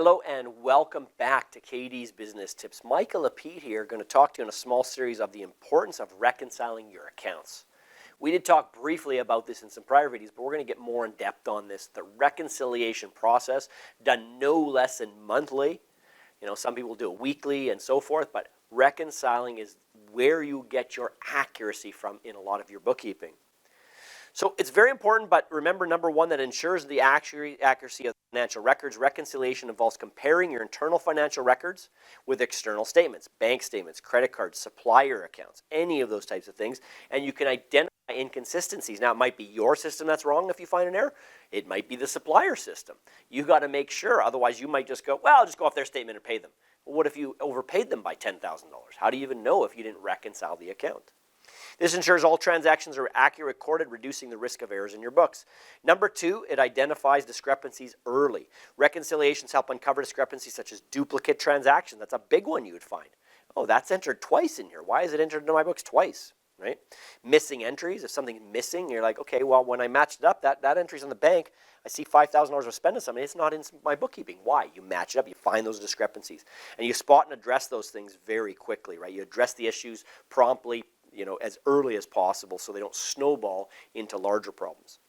Hello and welcome back to KD's Business Tips. Michael Lapede here, going to talk to you in a small series of the importance of reconciling your accounts. We did talk briefly about this in some prior videos, but we're going to get more in depth on this. The reconciliation process, done no less than monthly. You know, some people do it weekly and so forth, but reconciling is where you get your accuracy from in a lot of your bookkeeping. So it's very important, but remember, number one, that ensures the accuracy of financial records. Reconciliation involves comparing your internal financial records with external statements, bank statements, credit cards, supplier accounts, any of those types of things, and you can identify inconsistencies. Now, it might be your system that's wrong if you find an error. It might be the supplier system. You got to make sure, otherwise you might just go, well, I'll just go off their statement and pay them. Well, what if you overpaid them by $10,000? How do you even know if you didn't reconcile the account? This ensures all transactions are accurately recorded, reducing the risk of errors in your books. Number two, it identifies discrepancies early. Reconciliations help uncover discrepancies such as duplicate transactions. That's a big one you would find. Oh, that's entered twice in here. Why is it entered into my books twice? Right? Missing entries. If something's missing, you're like, okay, well, when I matched it up, that entry's in the bank. I see $5,000 was spent on something. It's not in my bookkeeping. Why? You match it up. You find those discrepancies. And you spot and address those things very quickly, right? You address the issues promptly, as early as possible so they don't snowball into larger problems.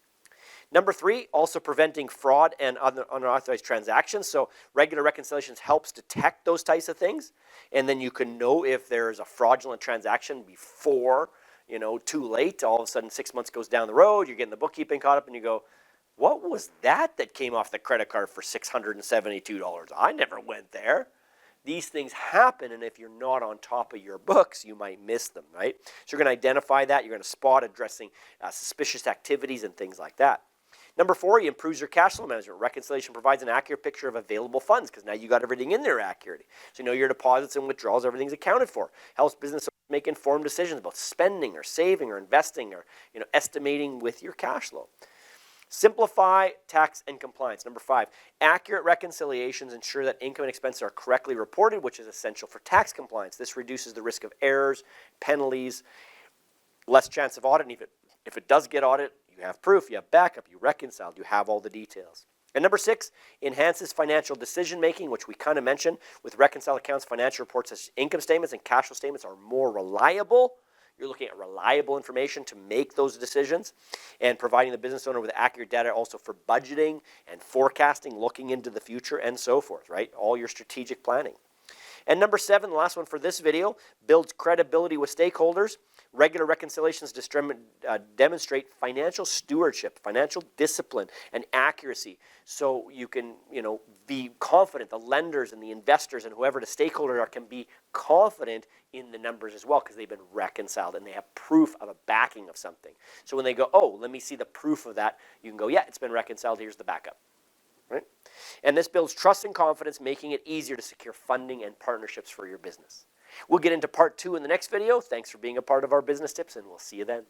Number three, also preventing fraud and unauthorized transactions. So regular reconciliations helps detect those types of things. And then you can know if there's a fraudulent transaction before, too late. All of a sudden 6 months goes down the road, you're getting the bookkeeping caught up and you go, what was that came off the credit card for $672? I never went there. These things happen, and if you're not on top of your books, you might miss them, right? So you're going to identify that. You're going to spot addressing suspicious activities and things like that. Number four, it improves your cash flow management. Reconciliation provides an accurate picture of available funds because now you got everything in there accurately. So you know your deposits and withdrawals, everything's accounted for. Helps business make informed decisions about spending or saving or investing or estimating with your cash flow. Simplify tax and compliance. Number five, accurate reconciliations ensure that income and expenses are correctly reported, which is essential for tax compliance. This reduces the risk of errors, penalties, less chance of audit. And if it does get audited, you have proof, you have backup, you reconciled, you have all the details. And number six, enhances financial decision making, which we kind of mentioned. With reconciled accounts, financial reports such as income statements and cash flow statements are more reliable. You're looking at reliable information to make those decisions and providing the business owner with accurate data also for budgeting and forecasting, looking into the future and so forth, right? All your strategic planning. And number seven, the last one for this video, builds credibility with stakeholders. Regular reconciliations demonstrate financial stewardship, financial discipline, and accuracy. So you can, be confident. The lenders and the investors and whoever the stakeholders are can be confident in the numbers as well because they've been reconciled and they have proof of a backing of something. So when they go, oh, let me see the proof of that, you can go, yeah, it's been reconciled. Here's the backup. Right? And this builds trust and confidence, making it easier to secure funding and partnerships for your business. We'll get into part two in the next video. Thanks for being a part of our business tips, and we'll see you then.